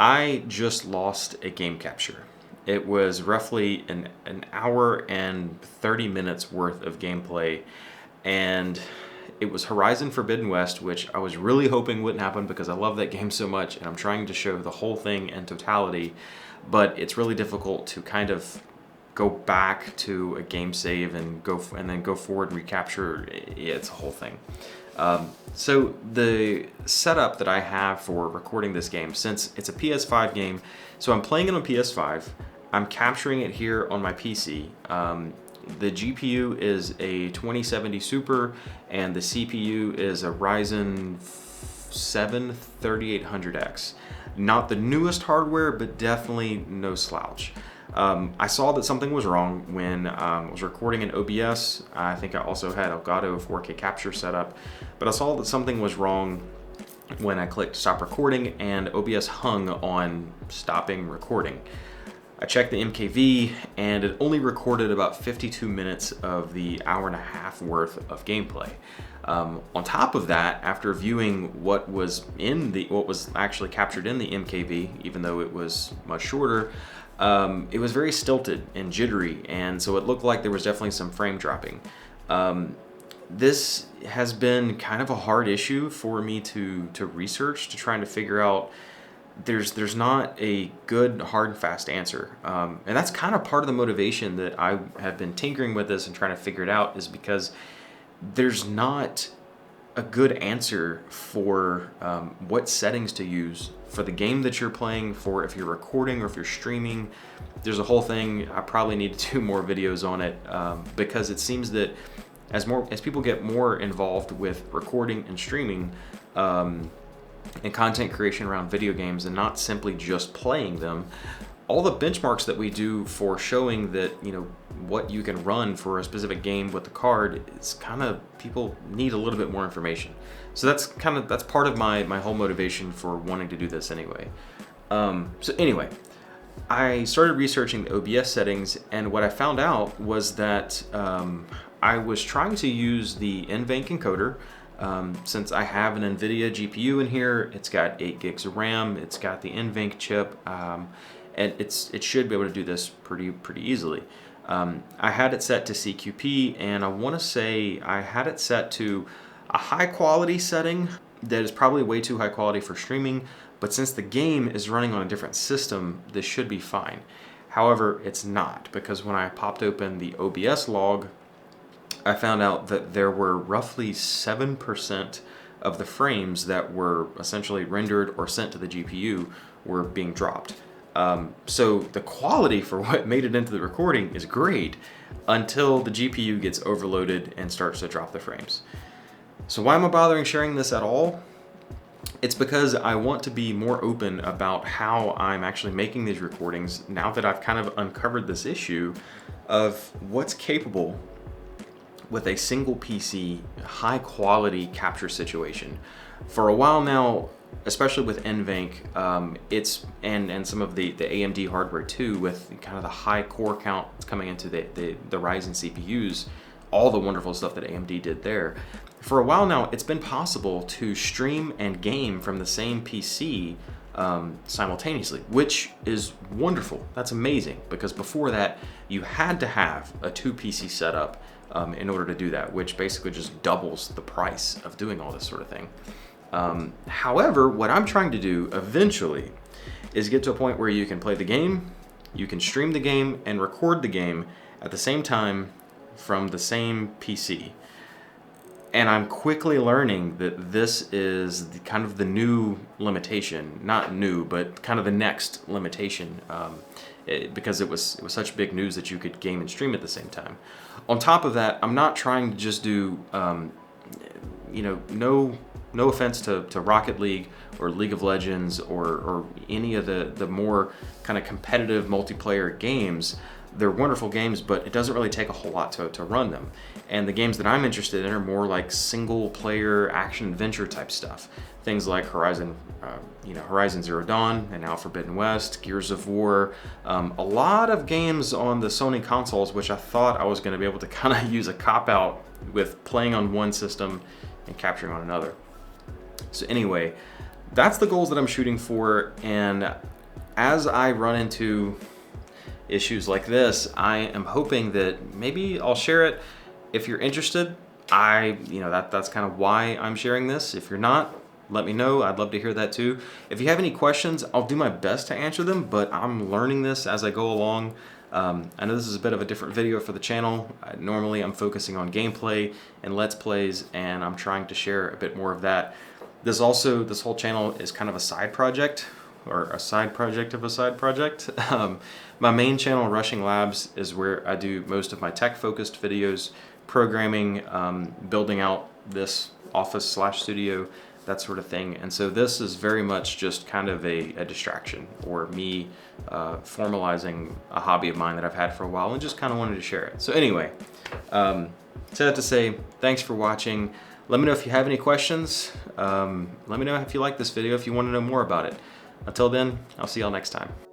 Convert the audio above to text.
I just lost a game capture. It was roughly an hour and 30 minutes worth of gameplay, and it was Horizon Forbidden West, which I was really hoping wouldn't happen because I love that game so much, and I'm trying to show the whole thing in totality, but it's really difficult to kind of go back to a game save and then go forward and recapture. It's a whole thing. So the setup that I have for recording this game, since it's a PS5 game, so I'm playing it on PS5, I'm capturing it here on my PC. The GPU is a 2070 Super, and the CPU is a Ryzen 7 3800X. Not the newest hardware, but definitely no slouch. I saw that something was wrong when I was recording in OBS. I think I also had Elgato 4K capture set up, but I saw that something was wrong when I clicked stop recording and OBS hung on stopping recording. I checked the MKV and it only recorded about 52 minutes of the hour and a half worth of gameplay. On top of that, after viewing what was actually captured in the MKV, even though it was much shorter, it was very stilted and jittery, and so it looked like there was definitely some frame dropping. This has been kind of a hard issue for me to research, to trying to figure out. There's not a good hard and fast answer, and that's kind of part of the motivation that I have been tinkering with this and trying to figure it out, is because there's not a good answer for what settings to use for the game that you're playing, for if you're recording or if you're streaming. There's a whole thing. I probably need to do more videos on it, because it seems that as people get more involved with recording and streaming, and content creation around video games and not simply just playing them, all the benchmarks that we do for showing that, what you can run for a specific game with the card, it's kind of, people need a little bit more information. So that's part of my whole motivation for wanting to do this anyway. So anyway, I started researching the OBS settings, and what I found out was that I was trying to use the NVENC encoder. Since I have an NVIDIA GPU in here, it's got 8 gigs of RAM, it's got the NVENC chip, and it should be able to do this pretty easily. I had it set to CQP, and I want to say I had it set to a high quality setting that is probably way too high quality for streaming, but since the game is running on a different system, this should be fine. However, it's not, because when I popped open the OBS log, I found out that there were roughly 7% of the frames that were essentially rendered or sent to the GPU were being dropped. So the quality for what made it into the recording is great until the GPU gets overloaded and starts to drop the frames. So why am I bothering sharing this at all? It's because I want to be more open about how I'm actually making these recordings now that I've kind of uncovered this issue of what's capable with a single PC high quality capture situation. For a while now, especially with NVENC, it's and some of the AMD hardware too, with kind of the high core count coming into the Ryzen CPUs, all the wonderful stuff that AMD did there. For a while now, it's been possible to stream and game from the same PC simultaneously, which is wonderful. That's amazing, because before that, you had to have a 2 PC setup in order to do that, which basically just doubles the price of doing all this sort of thing. However, what I'm trying to do eventually is get to a point where you can play the game, you can stream the game, and record the game at the same time from the same PC. And I'm quickly learning that this is kind of the new limitation, not new, but kind of the next limitation, because it was such big news that you could game and stream at the same time. On top of that, I'm not trying to just do, no offense to Rocket League or League of Legends or any of the more kind of competitive multiplayer games. They're wonderful games, but it doesn't really take a whole lot to run them. And the games that I'm interested in are more like single player action adventure type stuff. Things like Horizon Zero Dawn, and now Forbidden West, Gears of War, a lot of games on the Sony consoles, which I thought I was going to be able to kind of use a cop-out with playing on one system and capturing on another. So anyway, that's the goals that I'm shooting for. And as I run into issues like this, I am hoping that maybe I'll share it. If you're interested, that's kind of why I'm sharing this. If you're not, let me know. I'd love to hear that too. If you have any questions, I'll do my best to answer them, but I'm learning this as I go along. I know this is a bit of a different video for the channel. Normally I'm focusing on gameplay and Let's Plays, and I'm trying to share a bit more of that. This whole channel is kind of a side project, or a side project of a side project. My main channel, Rushing Labs, is where I do most of my tech-focused videos, programming, building out this office/studio, that sort of thing. And so this is very much just kind of a distraction, or me formalizing a hobby of mine that I've had for a while and just kind of wanted to share it. So anyway, so I have to say thanks for watching. Let me know if you have any questions. Let me know if you like this video, if you want to know more about it. Until then, I'll see y'all next time.